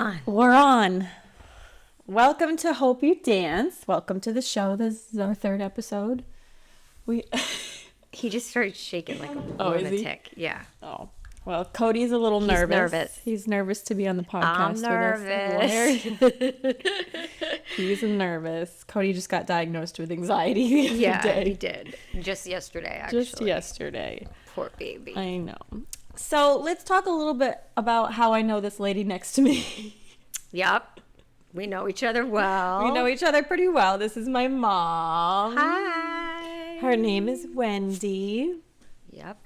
on. We're on. Welcome to Hope You Dance. Welcome to the show. This is our third episode. He just started shaking like a Oh, is he? lunatic. Yeah. Oh, well, Cody's a little nervous. He's nervous to be on the podcast I'm with us. He's nervous. Cody just got diagnosed with anxiety the other day. He did. Just yesterday, actually. Just yesterday. Poor baby. I know. So let's talk a little bit about how I know this lady next to me. Yep. We know each other well. We know each other pretty well. This is my mom. Hi. Her name is Wendy. Yep.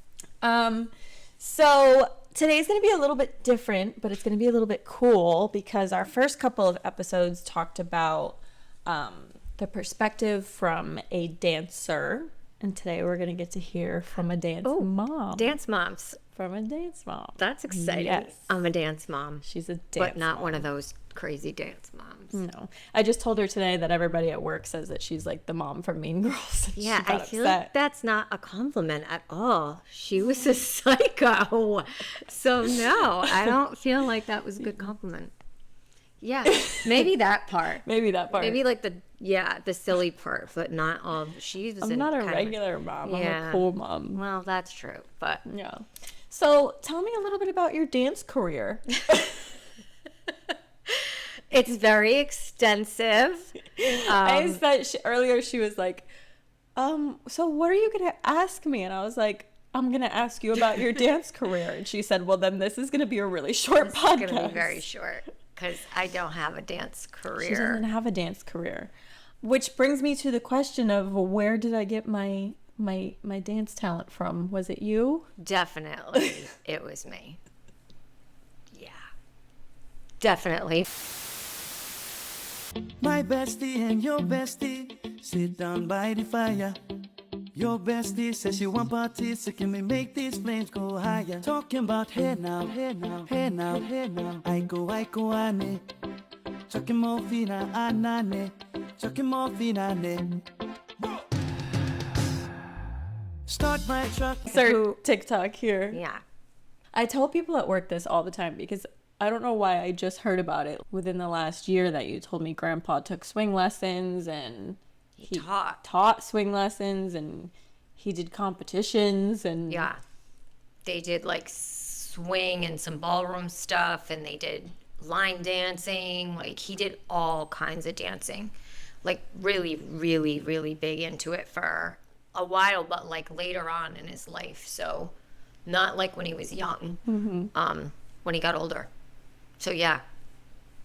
So today's going to be a little bit different, but it's going to be a little bit cool because our first couple of episodes talked about the perspective from a dancer. And today we're going to get to hear from a dance mom. Dance moms. From a dance mom. That's exciting. Yes. I'm a dance mom. She's a dance But not mom. one of those crazy dance moms. No. I just told her today that everybody at work says that she's like the mom from Mean Girls. Yeah, I feel like that's not a compliment at all. She was a psycho. So no, I don't feel like that was a good compliment. Yeah, maybe that part. Maybe that part. Maybe like the silly part, but not all. I'm not a regular mom. I'm a cool mom. Well, that's true, but yeah. So tell me a little bit about your dance career. It's very extensive. I said earlier she was like, so what are you going to ask me? And I was like, I'm going to ask you about your dance career. And she said, well, then this is going to be a really short podcast. It's going to be very short because I don't have a dance career. She doesn't have a dance career. Which brings me to the question of where did I get my dance talent from? Was it you? Definitely. It was me. Yeah. Definitely. My bestie and your bestie sit down by the fire. Your bestie says she want parties, so can we make these flames go higher? Talking about hey now, hey now, hey now, hey now. I go, ane. Chucking more fina, anane. Chucking more fina, ane. Start my truck. Insert TikTok here. Yeah. I tell people at work this all the time because I don't know why I just heard about it within the last year that you told me Grandpa took swing lessons and he taught swing lessons and he did competitions and yeah, they did like swing and some ballroom stuff and they did line dancing. Like he did all kinds of dancing, like really, really, really big into it for a while, but like later on in his life. So not like when he was young, when he got older. So yeah,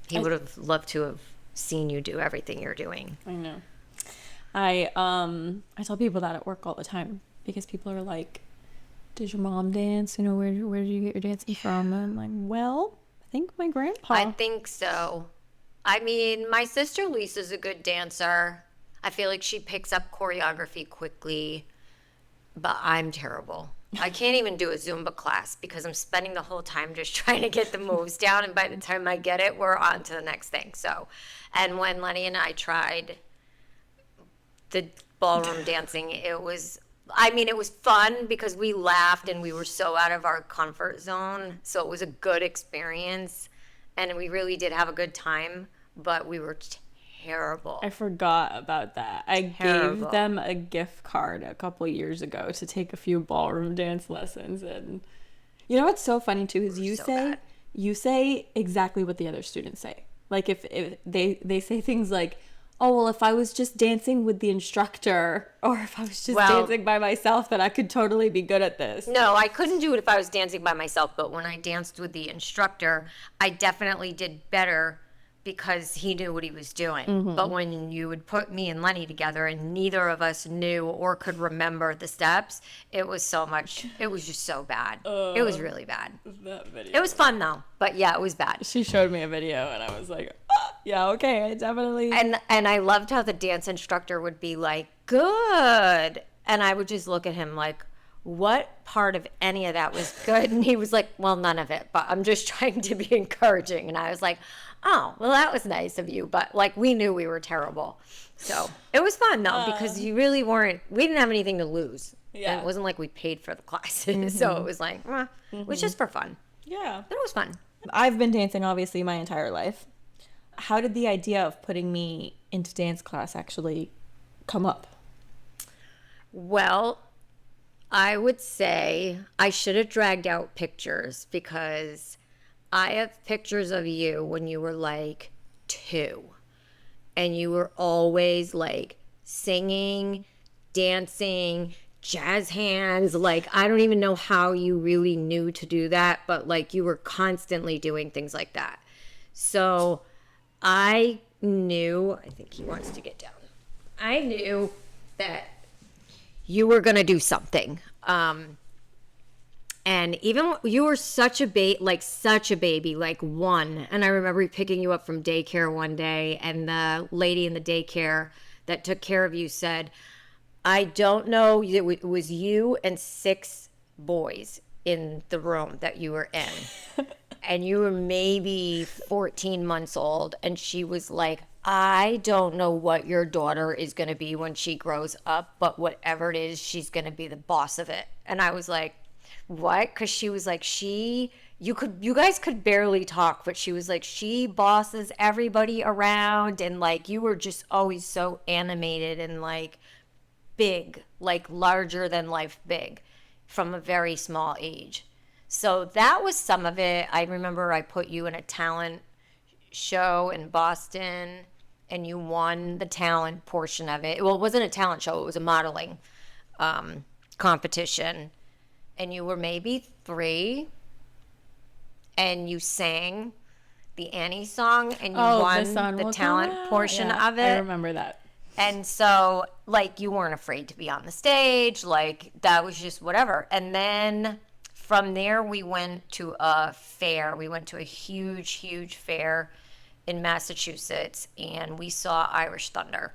he would have loved to have seen you do everything you're doing. I know. I tell people that at work all the time because people are like, "Did your mom dance? You know, where did you get your dancing from?" And I'm like, "Well, I think my grandpa." I think so. I mean, my sister Lisa's a good dancer. I feel like she picks up choreography quickly, but I'm terrible. I can't even do a Zumba class because I'm spending the whole time just trying to get the moves down, and by the time I get it, we're on to the next thing. So, and when Lenny and I tried the ballroom dancing, it was fun because we laughed and we were so out of our comfort zone. So it was a good experience, and we really did have a good time, but we were terrible. I forgot about that. I gave them a gift card a couple of years ago to take a few ballroom dance lessons, and you know what's so funny too is you say exactly what the other students say. Like if they say things like, "Oh, well, if I was just dancing with the instructor or if I was just dancing by myself, then I could totally be good at this." No, I couldn't do it if I was dancing by myself, but when I danced with the instructor, I definitely did better because he knew what he was doing. But when you would put me and Lenny together and neither of us knew or could remember the steps, it was just so bad. It was really bad. That video. It was fun though, but yeah, it was bad. She showed me a video and I was like, "Oh, yeah, okay, I definitely." And I loved how the dance instructor would be like, "Good." And I would just look at him like, what part of any of that was good? And he was like, "Well, none of it, but I'm just trying to be encouraging." And I was like, "Oh, well, that was nice of you." But like, we knew we were terrible. So it was fun though, because we didn't have anything to lose. Yeah. And it wasn't like we paid for the classes. So it was like, it was just for fun. Yeah. But it was fun. I've been dancing obviously my entire life. How did the idea of putting me into dance class actually come up? Well, I would say I should have dragged out pictures because I have pictures of you when you were like 2 and you were always like singing, dancing, jazz hands. Like, I don't even know how you really knew to do that, but like you were constantly doing things like that. So I knew, I think he wants to get down. I knew that you were going to do something. And even you were such a such a baby, like 1. And I remember picking you up from daycare one day, and the lady in the daycare that took care of you said, I don't know, it was you and 6 boys in the room that you were in. And you were maybe 14 months old. And she was like, I don't know what your daughter is going to be when she grows up, but whatever it is, she's going to be the boss of it. And I was like, what? Because she was like, you guys could barely talk, but she was like, she bosses everybody around. And like, you were just always so animated and like big, like larger than life big from a very small age. So that was some of it. I remember I put you in a talent show in Boston and you won the talent portion of it. Well, it wasn't a talent show, it was a modeling competition. And you were maybe 3 and you sang the Annie song and you won the talent portion of it. I remember that. And so, like, you weren't afraid to be on the stage. Like, that was just whatever. And then from there, we went to a fair. We went to a huge, huge fair in Massachusetts, and we saw Irish Thunder,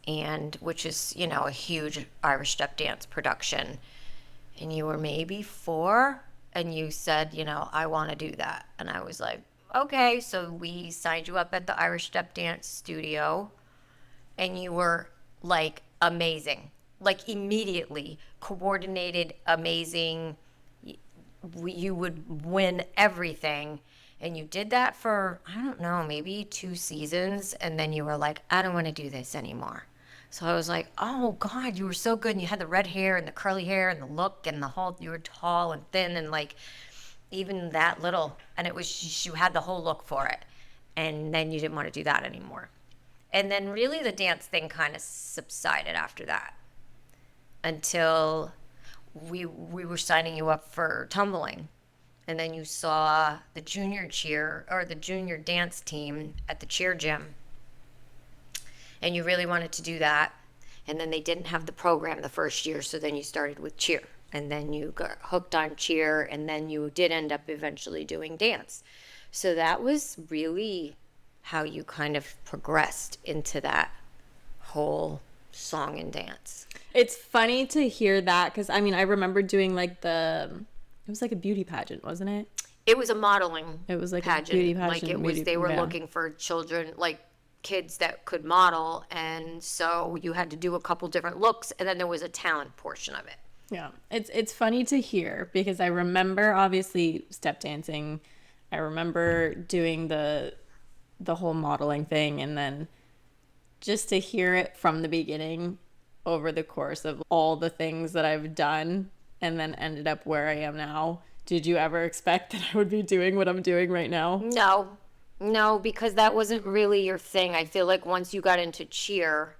and which is, you know, a huge Irish step dance production. And you were maybe 4, and you said, you know, I want to do that. And I was like, okay. So we signed you up at the Irish step dance studio. And you were like amazing, like immediately coordinated, amazing. You would win everything. And you did that for, I don't know, maybe 2 seasons. And then you were like, I don't want to do this anymore. So I was like, oh God, you were so good. And you had the red hair and the curly hair and the look and the whole, you were tall and thin and like even that little. And it was, you had the whole look for it. And then you didn't want to do that anymore. And then really the dance thing kind of subsided after that until we were signing you up for tumbling. And then you saw the junior cheer or the junior dance team at the cheer gym. And you really wanted to do that. And then they didn't have the program the first year. So then you started with cheer. And then you got hooked on cheer. And then you did end up eventually doing dance. So that was really how you kind of progressed into that whole song and dance. It's funny to hear that because I mean I remember doing like it was like a beauty pageant, wasn't it? It was a modeling. It was like pageant. A beauty pageant. Like it was, they were looking for children, like kids that could model, and so you had to do a couple different looks, and then there was a talent portion of it. Yeah, it's funny to hear because I remember obviously step dancing. I remember doing the whole modeling thing, and then just to hear it from the beginning over the course of all the things that I've done and then ended up where I am now. Did you ever expect that I would be doing what I'm doing right now? No, because that wasn't really your thing. I feel like once you got into cheer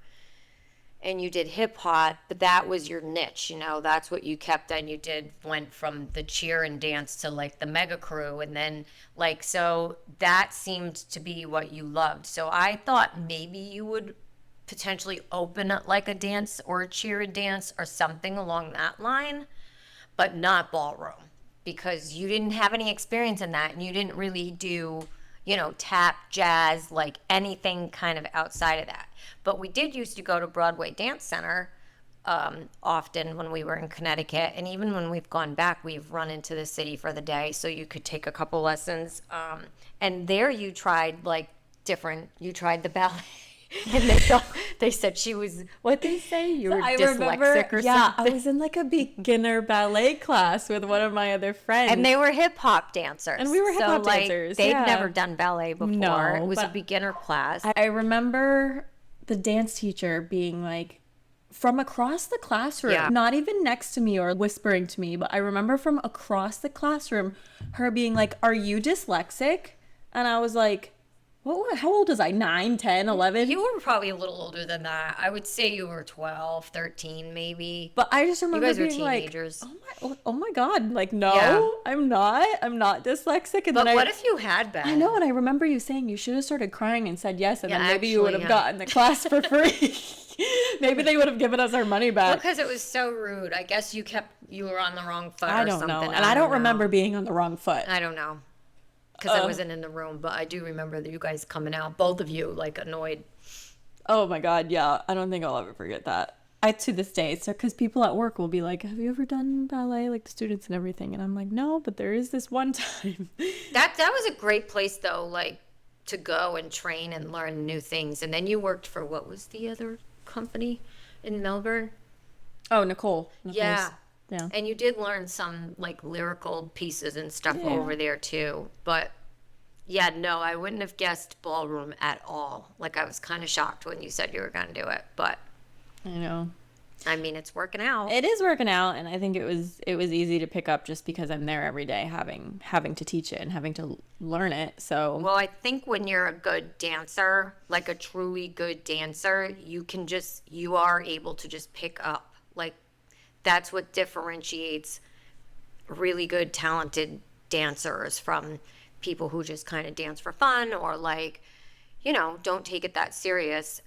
and you did hip hop, but that was your niche, you know, that's what you kept on. You went from the cheer and dance to like the mega crew, and then like, so that seemed to be what you loved. So I thought maybe you would potentially open up like a dance or a cheer and dance or something along that line, but not ballroom, because you didn't have any experience in that and you didn't really do, you know, tap, jazz, like anything kind of outside of that. But we did used to go to Broadway Dance Center often when we were in Connecticut. And even when we've gone back, we've run into the city for the day. So you could take a couple lessons. And there you tried like different, you tried the ballet. And They said she was, what did they say? You were I dyslexic remember, or yeah, something. I was in like a beginner ballet class with one of my other friends. And they were hip hop dancers. And we were hip-hop dancers, They'd yeah. never done ballet before. No, it was a but beginner class. I remember the dance teacher being like, from across the classroom, Yeah. not even next to me or whispering to me, but I remember from across the classroom, her being like, "Are you dyslexic?" And I was like, "What? How old was I? 9, 10, 11?" You were probably a little older than that. I would say you were 12, 13 maybe. But I just remember guys were being like, teenagers. oh my God, like, no, Yeah. I'm not dyslexic. And But then what if you had been? I know, and I remember you saying you should have started crying and said yes, and Yeah, then maybe you would actually, have yeah. gotten the class for free. Maybe they would have given us our money back. Because it was so rude. I guess you were on the wrong foot I or don't something. know, and I don't know. remember being on the wrong foot. I don't know. Because I wasn't in the room, but I do remember that you guys coming out, both of you, like annoyed. Oh my God, yeah, I don't think I'll ever forget that. I to this day, so because people at work will be like, "Have you ever done ballet?" Like the students and everything, and I'm like, "No, but there is this one time." That was a great place though, like to go and train and learn new things. And then you worked for what was the other company in Melbourne? Oh, Nicole. Yeah. Yeah. And you did learn some like lyrical pieces and stuff Yeah. over there too. But yeah, no, I wouldn't have guessed ballroom at all. Like I was kind of shocked when you said you were going to do it, but I know. I mean, it's working out. It is working out, and I think it was easy to pick up just because I'm there every day having to teach it and having to learn it. So Well, I think when you're a good dancer, like a truly good dancer, you are able to just pick up. Like that's what differentiates really good, talented dancers from people who just kind of dance for fun or like, don't take it that serious.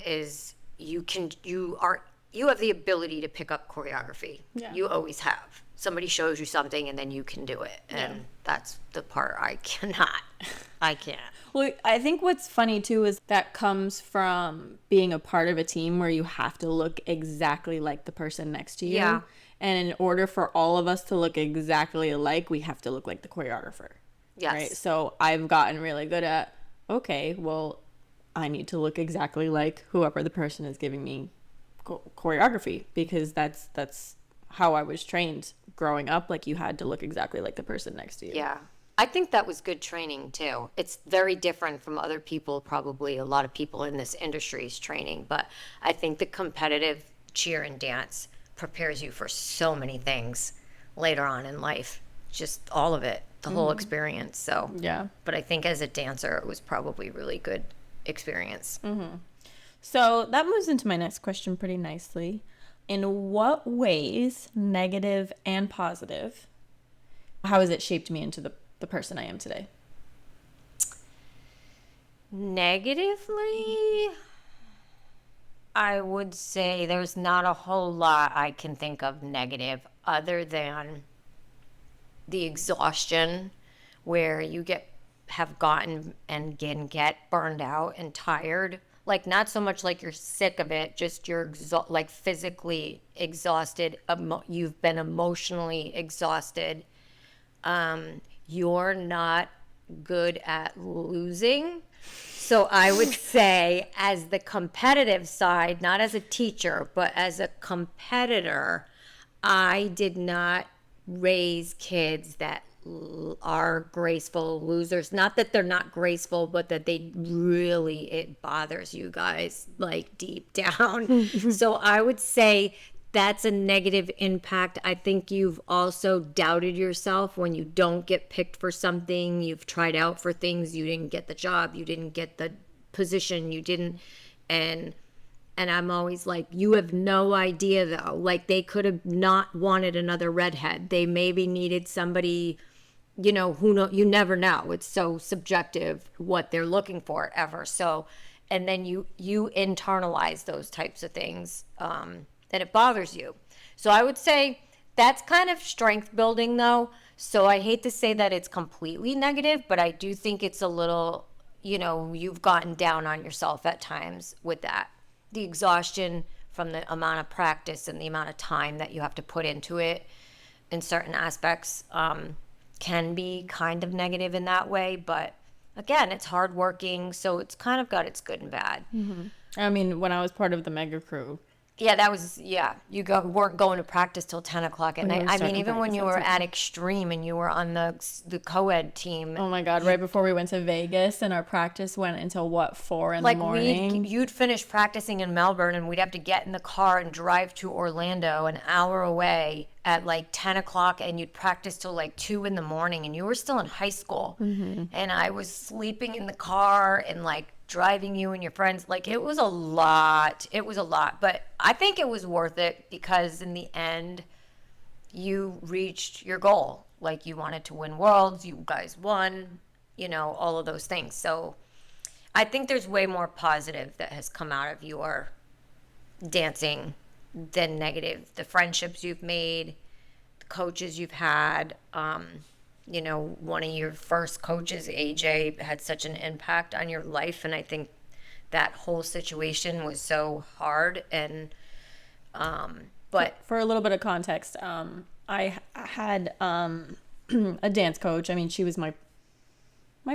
Is you have the ability to pick up choreography. Yeah. You always have. Somebody shows you something and then you can do it. And that's the part I cannot. I can't. Well, I think what's funny too is that comes from being a part of a team where you have to look exactly like the person next to you. Yeah. And in order for all of us to look exactly alike, we have to look like the choreographer. Yes. Right. So I've gotten really good at, okay, well, I need to look exactly like whoever the person is giving me choreography, because that's how I was trained growing up. Like you had to look exactly like the person next to you. Yeah. I think that was good training too. It's very different from other people, probably a lot of people in this industry's training, but I think the competitive cheer and dance prepares you for so many things later on in life. Just all of it, the whole experience. So, Yeah. but I think as a dancer, it was probably really good experience. So that moves into my next question pretty nicely. In what ways, negative and positive, how has it shaped me into the person I am today? Negatively, I would say there's not a whole lot I can think of negative other than the exhaustion where you have gotten and get burned out and tired. Like not so much like you're sick of it, just you're like physically exhausted. You've been emotionally exhausted. You're not good at losing. So I would say as the competitive side, not as a teacher, but as a competitor, I did not raise kids that are graceful losers. Not that they're not graceful, but that it bothers you guys like deep down. So I would say that's a negative impact. I think you've also doubted yourself when you don't get picked for something. You've tried out for things. You didn't get the job. You didn't get the position. You didn't. And I'm always like, you have no idea though. Like they could have not wanted another redhead. They maybe needed somebody, who know, you never know. It's so subjective what they're looking for ever. So, and then you internalize those types of things. And it bothers you. So I would say that's kind of strength building though. So I hate to say that it's completely negative, but I do think it's a little, you've gotten down on yourself at times with that. The exhaustion from the amount of practice and the amount of time that you have to put into it in certain aspects can be kind of negative in that way. But again, it's hardworking, so it's kind of got its good and bad. I mean, when I was part of the mega crew, Yeah, that was, yeah. Weren't going to practice till 10 o'clock at When we night. were I mean, starting even when practice, you that's were it. at Extreme and you were on the co-ed team, oh my God, right before we went to Vegas and our practice went until what, 4 in the like morning? you'd finish practicing in Melbourne and we'd have to get in the car and drive to Orlando, an hour away, at like 10 o'clock, and you'd practice till like 2 in the morning, and you were still in high school. And I was sleeping in the car and like driving you and your friends. Like, it was a lot. It was a lot. But I think it was worth it because in the end, you reached your goal. Like, you wanted to win worlds, you guys won, all of those things. So I think there's way more positive that has come out of your dancing than negative. The friendships you've made, the coaches you've had. One of your first coaches, AJ, had such an impact on your life, and I think that whole situation was so hard. And but For a little bit of context, I had a dance coach. I mean, she was my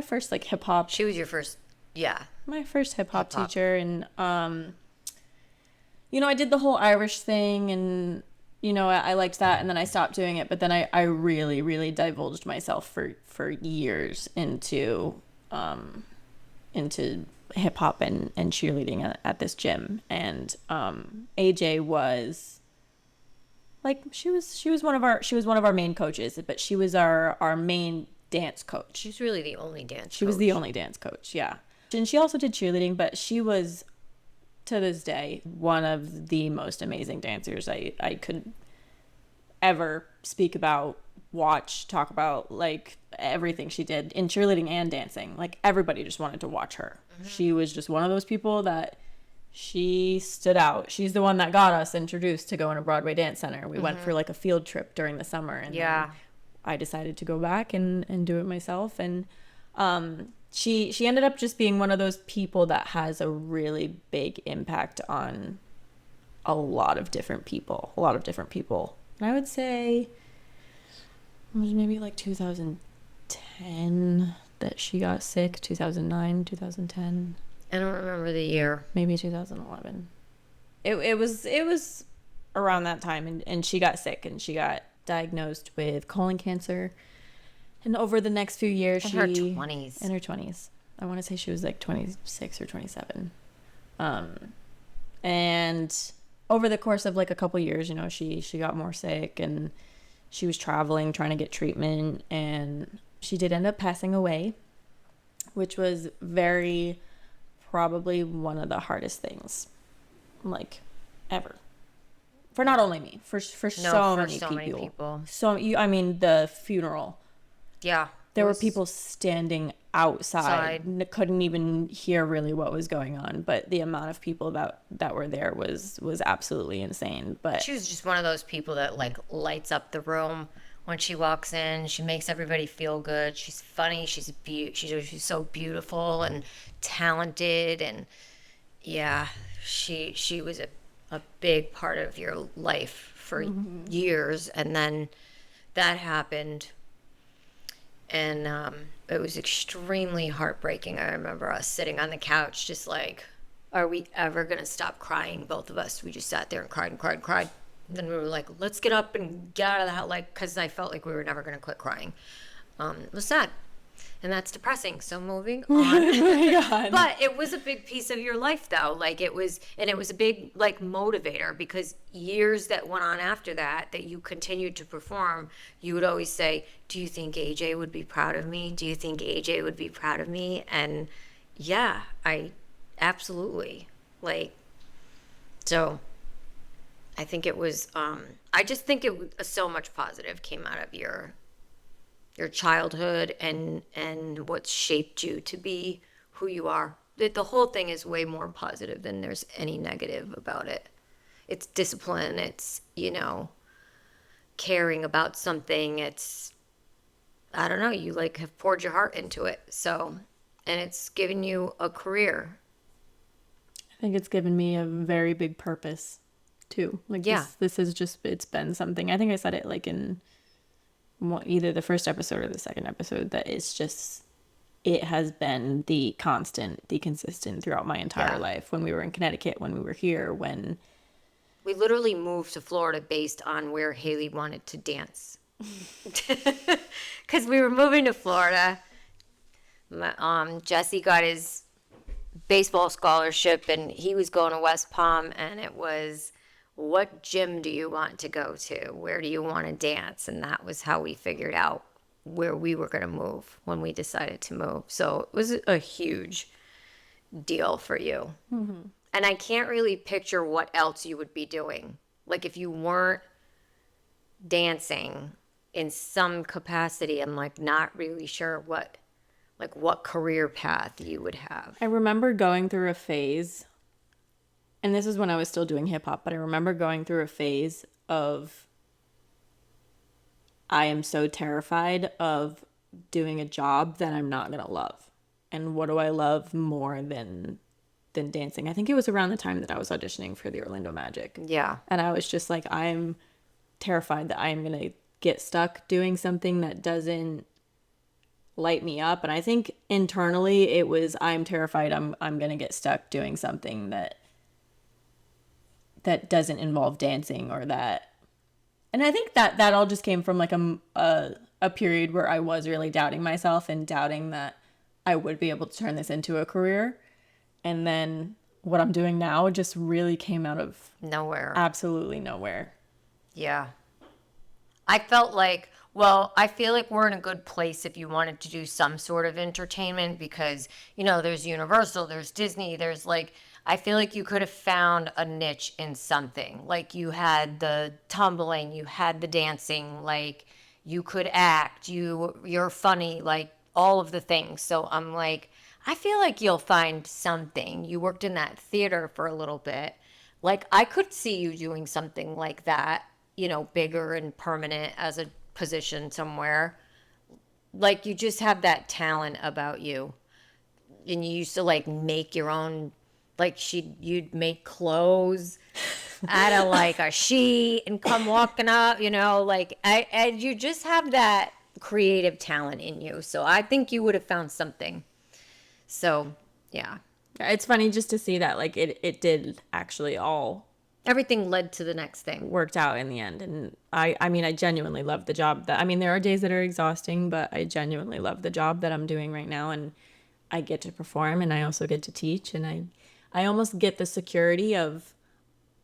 first like hip hop, she was your first, yeah. my first hip hop Hip-hop. teacher, and I did the whole Irish thing, and I liked that, and then I stopped doing it. But then I really, really divulged myself for years into hip hop and cheerleading at this gym. And AJ was like, she was one of our main coaches, but she was our main dance coach. She's really the only dance She was the only dance coach, yeah. And she also did cheerleading, but she was, to this day, one of the most amazing dancers I could ever speak about, watch, talk about, like everything she did in cheerleading and dancing. Like, everybody just wanted to watch her. She was just one of those people that she stood out. She's the one that got us introduced to going to Broadway Dance Center. We went for like a field trip during the summer, and Yeah. then I decided to go back and do it myself. And she ended up just being one of those people that has a really big impact on a lot of different people. And I would say it was maybe like 2010 that she got sick, 2009, 2010, I don't remember the year. maybe 2011. It was around that time, and she got sick, and she got diagnosed with colon cancer. And over the next few years, In she her 20s. in her 20s. I want to say she was like 26 or 27. And over the course of like a couple years, she got more sick, and she was traveling, trying to get treatment, and she did end up passing away, which was probably one of the hardest things, like, ever. For not only me, for for so many so people. many people. I mean, the funeral. Yeah. There it were was- people standing outside, couldn't even hear really what was going on, but the amount of people that were there was absolutely insane. But She was just one of those people that like lights up the room when she walks in. She makes everybody feel good. She's funny. She's so beautiful and talented, and yeah, she was a big part of your life for years. And then that happened, and it was extremely heartbreaking. I remember us sitting on the couch just like, are we ever gonna stop crying? Both of us, we just sat there and cried and cried and cried. And then we were like, let's get up and get out of the house, like, because I felt like we were never gonna quit crying. It was sad, and that's depressing. So moving on. oh my God. But it was a big piece of your life, though. Like, it was a big like motivator, because years that went on after that you continued to perform, you would always say, do you think AJ would be proud of me? Do you think AJ would be proud of me? And yeah, I absolutely, like, so I think it was, I just think it was so much positive came out of your childhood and what shaped you to be who you are. The whole thing is way more positive than there's any negative about it. It's discipline. It's, caring about something. It's, I don't know, you like have poured your heart into it. So, and it's given you a career. I think it's given me a very big purpose too. Like, Yeah. this is just, it's been something. I think I said it like in either the first episode or the second episode, that it's just, it has been the consistent throughout my entire Yeah. life. When we were in Connecticut, when we were here, when We literally moved to Florida based on where Haley wanted to dance. Because we were moving to Florida. Jesse got his baseball scholarship and he was going to West Palm, and it was, what gym do you want to go to? Where do you want to dance? And that was how we figured out where we were going to move when we decided to move. So it was a huge deal for you. Mm-hmm. And I can't really picture what else you would be doing. Like if you weren't dancing in some capacity, I'm like not really sure what career path you would have. I remember going through a phase, and this is when I was still doing hip hop, but I remember going through a phase of I am so terrified of doing a job that I'm not gonna love. And what do I love more than dancing? I think it was around the time that I was auditioning for the Orlando Magic. Yeah. And I was just like, I'm terrified that I'm gonna get stuck doing something that doesn't light me up. And I think internally it was, I'm terrified I'm gonna get stuck doing something that doesn't involve dancing, or that. And I think that all just came from like a period where I was really doubting myself and doubting that I would be able to turn this into a career. And then what I'm doing now just really came out of Nowhere. absolutely nowhere. Yeah. I felt like, well, I feel like we're in a good place if you wanted to do some sort of entertainment because, there's Universal, there's Disney, there's like, I feel like you could have found a niche in something. Like you had the tumbling, you had the dancing, like you could act, you're funny, like all of the things. So I'm like, I feel like you'll find something. You worked in that theater for a little bit. Like I could see you doing something like that, bigger and permanent as a position somewhere. Like you just have that talent about you. And you used to like make your own, like you'd make clothes out of like a sheet and come walking up, and you just have that creative talent in you. So I think you would have found something. So, yeah. It's funny just to see that like it did actually all Everything led to the next thing. worked out in the end. And I mean, I genuinely love the job there are days that are exhausting, but I genuinely love the job that I'm doing right now. And I get to perform and I also get to teach. And I almost get the security of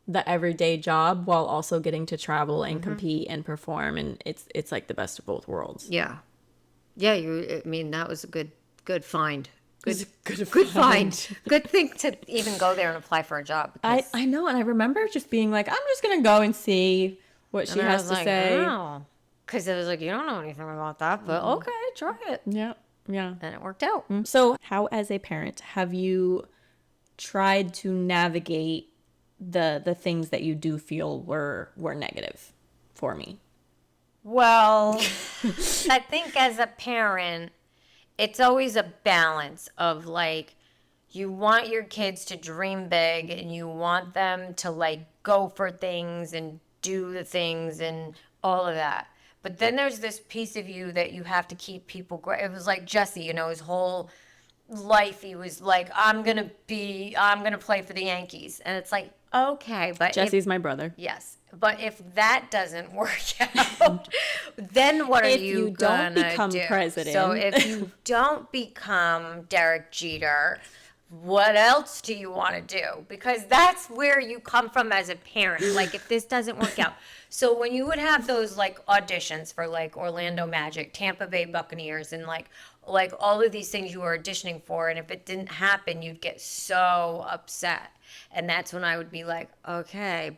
the everyday job while also getting to travel and compete and perform. And it's like the best of both worlds. Yeah. Yeah, that was a good find. Good Find. Good thing to even go there and apply for a job. I know, and I remember just being like, I'm just gonna go and see what she has to say. Because it was like, you don't know anything about that, but okay, try it. Yeah. And it worked out. So, how as a parent have you tried to navigate the things that you do feel were negative for me? Well, I think as a parent, it's always a balance of like, you want your kids to dream big and you want them to like go for things and do the things and all of that. But then there's this piece of you that you have to keep people. It was like Jesse, his whole life, he was like, I'm going to play for the Yankees. And it's like, okay, but Jesse's my brother. yes. But if that doesn't work out, then what are If you you don't gonna become do? president. So if you don't become Derek Jeter, what else do you want to do? Because that's where you come from as a parent. Like if this doesn't work out. So when you would have those like auditions for like Orlando Magic, Tampa Bay Buccaneers, and like all of these things you were auditioning for, and if it didn't happen, you'd get so upset. And that's when I would be like, okay,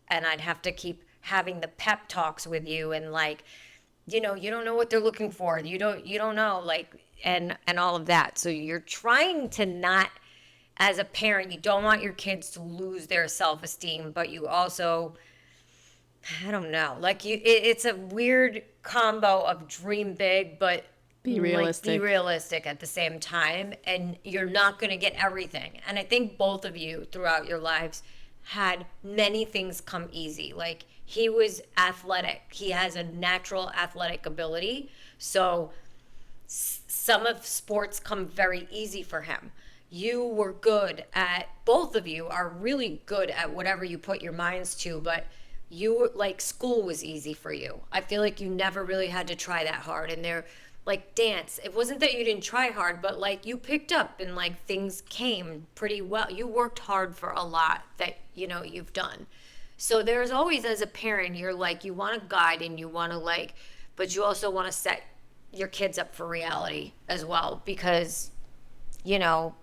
and I'd have to keep having the pep talks with you and like, you don't know what they're looking for. You don't know, like, and all of that. So you're trying to not, as a parent, you don't want your kids to lose their self-esteem, but you also, I don't know, like it's a weird combo of dream big, but Be realistic. Like, be realistic at the same time, and you're not going to get everything. And I think both of you throughout your lives had many things come easy. Like he was athletic. He has a natural athletic ability. So some of sports come very easy for him. You were good at, both of you are really good at whatever you put your minds to, but you were like, school was easy for you. I feel like you never really had to try that hard. And they're like dance. It wasn't that you didn't try hard, but like you picked up and like things came pretty well. You worked hard for a lot that, you know, you've done. So there's always, as a parent, you're like, you want to guide and you want to like, but you also want to set your kids up for reality as well, because, you know,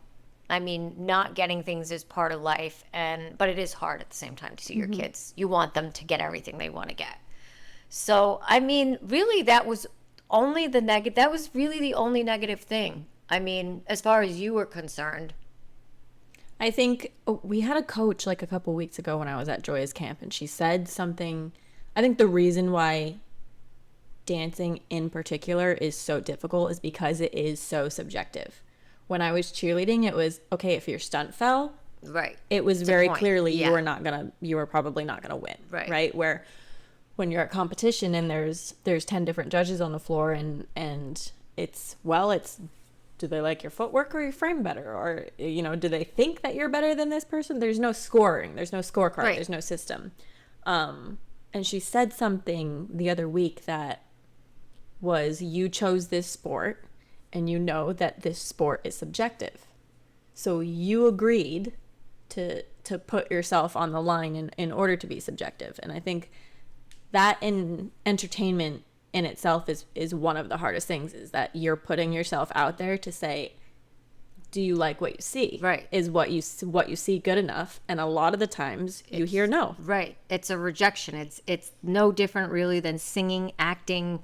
I mean, not getting things is part of life, but it is hard at the same time to see your kids. You want them to get everything they want to get. So, I mean, really, that was only the negative. That was really the only negative thing. I mean, as far as you were concerned. I think we had a coach like a couple weeks ago when I was at Joya's camp, and she said something. I think the reason why dancing in particular is so difficult is because it is so subjective. When I was cheerleading, it was okay if your stunt fell. Right. It was very clearly Yeah. you were probably not gonna win. Right. Right. Where when you're at competition and there's 10 different judges on the floor and it's do they like your footwork or your frame better, or you know, do they think that you're better than this person? There's no scoring. There's no scorecard. Right. There's no system. And she said something the other week that was, you chose this sport and you know that this sport is subjective. So you agreed to put yourself on the line in order to be subjective. And I think that in entertainment in itself is one of the hardest things, is that you're putting yourself out there to say, do you like what you see? Right. Is what you see good enough? And a lot of the times you hear no. Right. It's a rejection. It's no different really than singing, acting,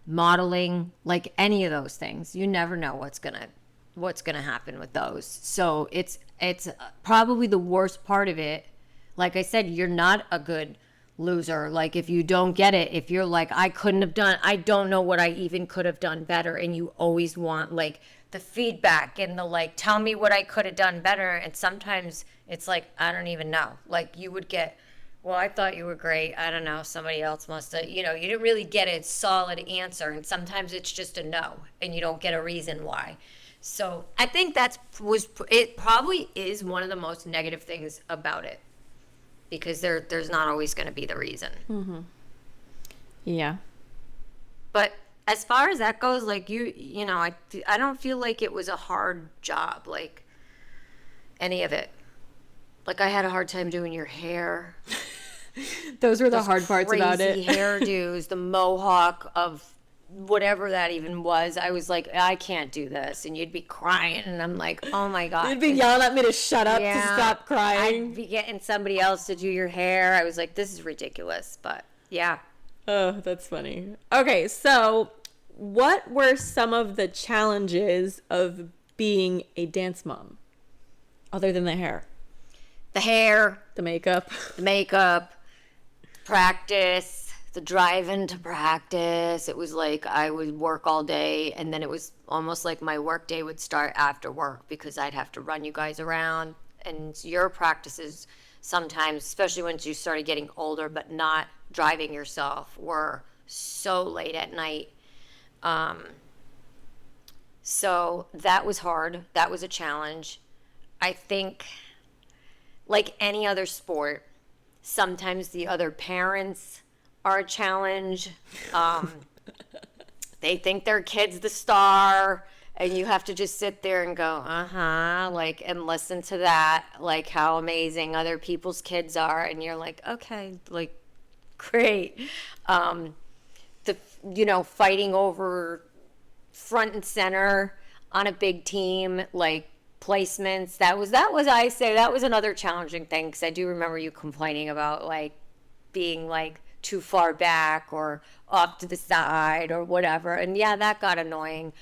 modeling, like any of those things. You never know what's gonna happen with those. So it's probably the worst part of it. Like I said, you're not a good loser. Like if you don't get it, if you're like, I don't know what I even could have done better, and you always want like the feedback and the like, tell me what I could have done better. And sometimes it's like, I don't even know. Like you would get, well, I thought you were great. I don't know. Somebody else must have, you didn't really get a solid answer. And sometimes it's just a no, and you don't get a reason why. So I think it probably is one of the most negative things about it, because there's not always going to be the reason. Yeah. But as far as that goes, like I don't feel like it was a hard job, like any of it. Like I had a hard time doing your hair. Those were the hard parts about it. Crazy hairdos, the mohawk of whatever that even was. I was like, I can't do this, and you'd be crying, and I'm like, oh my god. You'd be yelling at me to shut up, to stop crying. I'd be getting somebody else to do your hair. I was like, this is ridiculous, but yeah. Oh, that's funny. Okay, so what were some of the challenges of being a dance mom, other than the hair? The hair, the makeup, practice, the driving to practice. It was like I would work all day, and then it was almost like my work day would start after work, because I'd have to run you guys around. And your practices sometimes, especially once you started getting older but not driving yourself, were so late at night. So that was hard. That was a challenge. I think, like any other sport, sometimes the other parents are a challenge. They think their kid's the star, and you have to just sit there and go, like, and listen to that, like how amazing other people's kids are. And you're like, okay, like, great. Fighting over front and center on a big team, like placements. That was another challenging thing, because I do remember you complaining about like being like too far back or off to the side or whatever. And yeah, that got annoying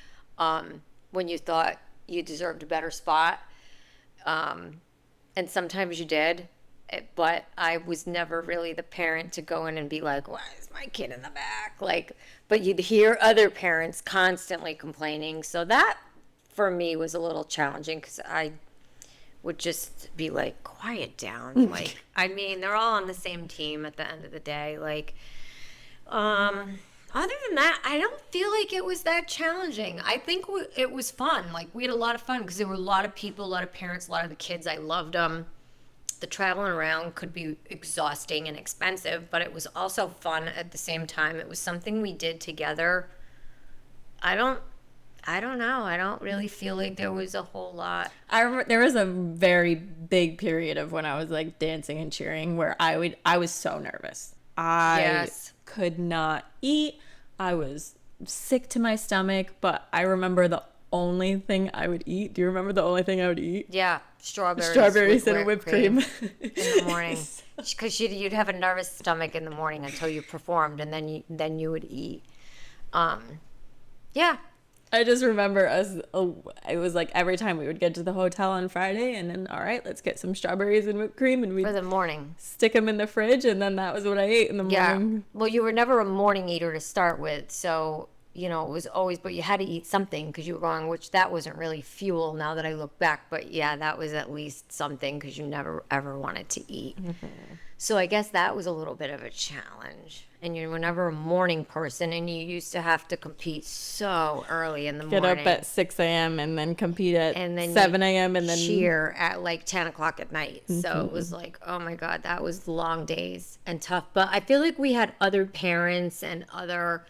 when you thought you deserved a better spot. And sometimes you did, but I was never really the parent to go in and be like, why is my kid in the back? Like, but you'd hear other parents constantly complaining. So that for me was a little challenging, because I would just be like, quiet down. Like, I mean, they're all on the same team at the end of the day. Like, Other than that, I don't feel like it was that challenging. I think it was fun. Like, we had a lot of fun because there were a lot of people, a lot of parents, a lot of the kids. I loved them. The traveling around could be exhausting and expensive, but it was also fun at the same time. It was something we did together. I don't know. I don't really feel like there was a whole lot. I remember there was a very big period of when I was like dancing and cheering where I was so nervous. I could not eat. I was sick to my stomach, but I remember the only thing I would eat. Do you remember the only thing I would eat? Yeah, strawberries and whipped cream in the morning. Because you'd have a nervous stomach in the morning until you performed, and then you would eat. Yeah. I just remember it was like every time we would get to the hotel on Friday, and then, all right, let's get some strawberries and whipped cream, and we'd For the morning. stick them in the fridge, and then that was what I ate in the morning. Yeah. Well, you were never a morning eater to start with, so, it was always, but you had to eat something because you were going, which that wasn't really fuel now that I look back, but yeah, that was at least something because you never ever wanted to eat. Mm-hmm. So I guess that was a little bit of a challenge. And you were never a morning person, and you used to have to compete so early in the morning. Get up at 6 a.m. and then compete at and then 7 a.m. and then cheer at like 10 o'clock at night. Mm-hmm. So it was like, oh my God, that was long days and tough. But I feel like we had other parents and other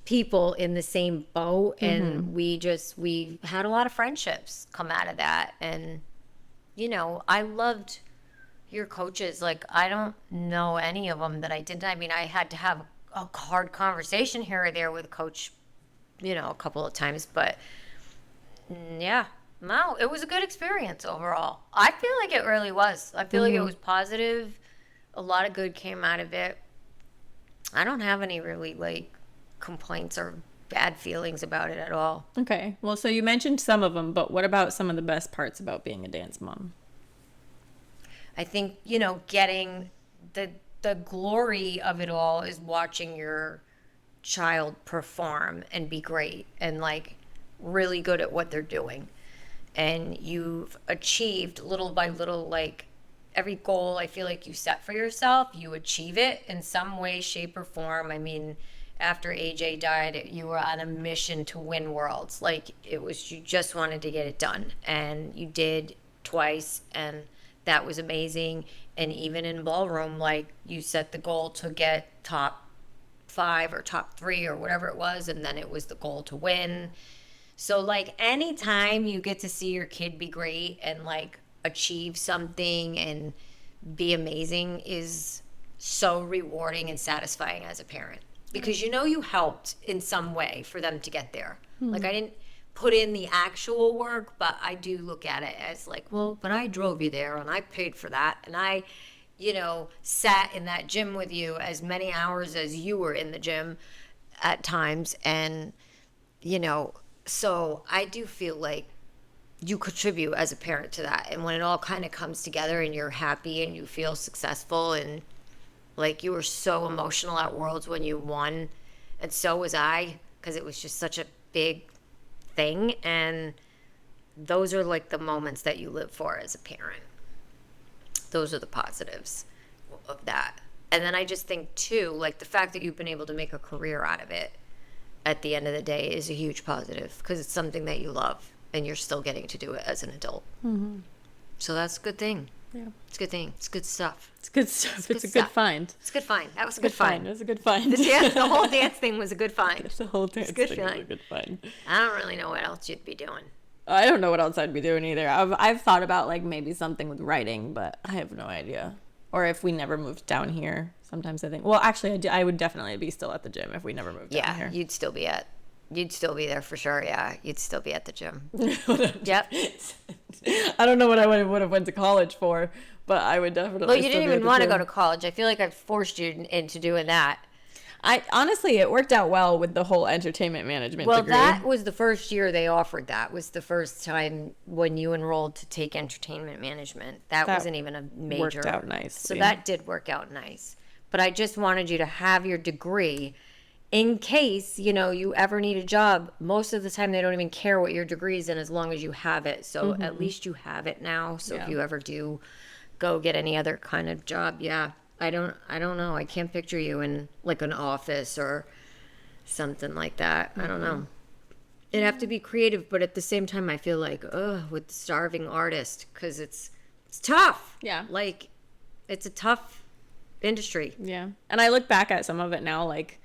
people in the same boat, and we had a lot of friendships come out of that. And, I loved your coaches. Like, I don't know any of them that I didn't. I mean, I had to have a hard conversation here or there with coach, a couple of times, but yeah, no, it was a good experience overall. I feel like it really was. I feel like it was positive. A lot of good came out of it. I don't have any really like complaints or bad feelings about it at all. Okay. Well, so you mentioned some of them, but what about some of the best parts about being a dance mom? I think, getting the glory of it all is watching your child perform and be great and like really good at what they're doing. And you've achieved little by little, like every goal I feel like you set for yourself, you achieve it in some way, shape, or form. I mean, after AJ died, you were on a mission to win worlds. Like, it was, you just wanted to get it done, and you did twice, and that was amazing. And even in ballroom, like, you set the goal to get top 5 or top 3 or whatever it was, and then it was the goal to win. So like, anytime you get to see your kid be great and like achieve something and be amazing is so rewarding and satisfying as a parent, because you helped in some way for them to get there. Like, I didn't put in the actual work, but I do look at it as like, well, but I drove you there and I paid for that, and I sat in that gym with you as many hours as you were in the gym at times. And so I do feel like you contribute as a parent to that. And when it all kind of comes together and you're happy and you feel successful, and like, you were so emotional at Worlds when you won, and so was I, because it was just such a big thing. And those are like the moments that you live for as a parent. Those are the positives of that. And then I just think too, like, the fact that you've been able to make a career out of it at the end of the day is a huge positive, because it's something that you love and you're still getting to do it as an adult. Mm-hmm. So that's a good thing. Yeah. It's a good thing. It's good stuff. It's good stuff. It's a good find. It's a good find. That was a good find. It was a good find. The whole dance thing was a good find. The whole dance thing was a good find. I don't really know what else you'd be doing. I don't know what else I'd be doing either. I've thought about like maybe something with writing, but I have no idea. Or if we never moved down here, sometimes I think, well, actually, I would definitely be still at the gym if we never moved down here. Yeah, you'd still be there for sure. Yeah, you'd still be at the gym. Yep. I don't know what I would have went to college for, but I would definitely. Well, you didn't even want to go to college. I feel like I forced you into doing that. I honestly, it worked out well with the whole entertainment management degree. Well, that was the first year they offered that. Was the first time when you enrolled to take entertainment management. That wasn't even a major. Worked out nice. So that did work out nice. But I just wanted you to have your degree in case, you ever need a job. Most of the time they don't even care what your degree is in as long as you have it. So at least you have it now. So if you ever do go get any other kind of job, I don't know. I can't picture you in like an office or something like that. I don't know. It'd have to be creative, but at the same time, I feel like, with the starving artist, because it's tough. Yeah. Like, it's a tough industry. Yeah. And I look back at some of it now, like,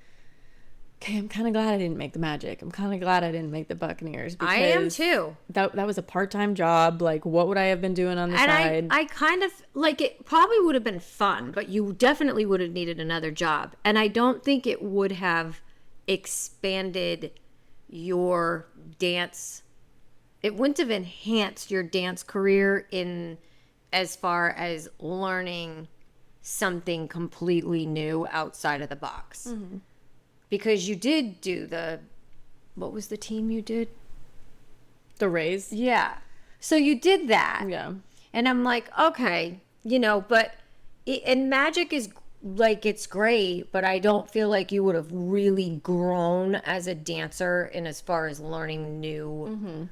okay, I'm kind of glad I didn't make the Magic. I'm kind of glad I didn't make the Buccaneers. Because I am too. That was a part-time job. Like, what would I have been doing on the And side? I kind of, like, it probably would have been fun, but you definitely would have needed another job. And I don't think it would have expanded your dance. It wouldn't have enhanced your dance career in as far as learning something completely new outside of the box. Because you did do what was the team you did? The Rays. Yeah. So you did that. Yeah. And I'm like, okay, but and Magic is like, it's great, but I don't feel like you would have really grown as a dancer in as far as learning new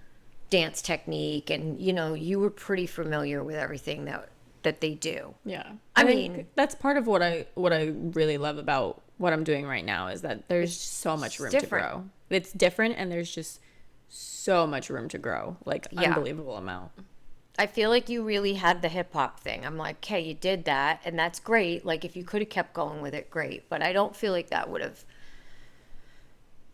dance technique. And, you were pretty familiar with everything that they do. Yeah. I think mean, that's part of what I really love about what I'm doing right now is that there's so much room to different. grow. It's different and there's just so much room to grow. Like, unbelievable amount. I feel like you really had the hip hop thing. I'm like, okay, you did that, and that's great. Like, if you could have kept going with it, great. But I don't feel like that would have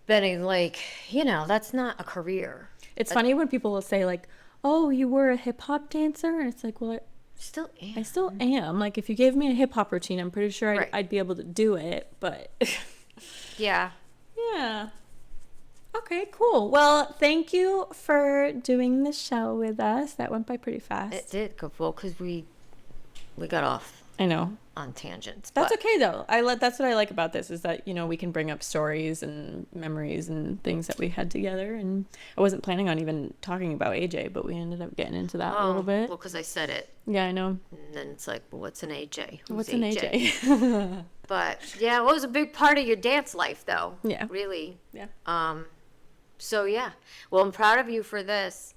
been that's not a career. It's funny when people will say, like, oh, you were a hip hop dancer? And it's like, well, Still am. I still am. Like, if you gave me a hip hop routine, I'm pretty sure Right. I'd be able to do it. But Yeah. yeah. Okay, cool. Well, thank you for doing the show with us. That went by pretty fast. It did go well because we got off I know. on tangents. That's but okay though. That's what I like about this is that, we can bring up stories and memories and things that we had together. And I wasn't planning on even talking about AJ, but we ended up getting into that a little bit. Well, because I said it, Yeah, I know. and then it's like, well, what's an AJ? Who's What's an AJ? But yeah, it was a big part of your dance life, though. Yeah. Really. Yeah. So yeah, well, I'm proud of you for this,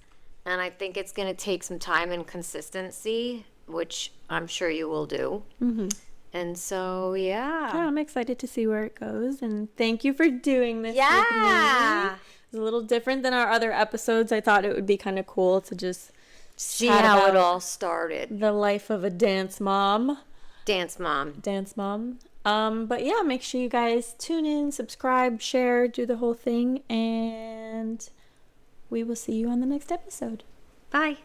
and I think it's going to take some time and consistency, which I'm sure you will do. Mm-hmm. And so Yeah, I'm excited to see where it goes. And thank you for doing this with Yeah. me. It's a little different than our other episodes. I thought it would be kind of cool to just See chat how it about all started. the life of a dance mom. Dance mom. But yeah, make sure you guys tune in, subscribe, share, do the whole thing, and we will see you on the next episode. Bye.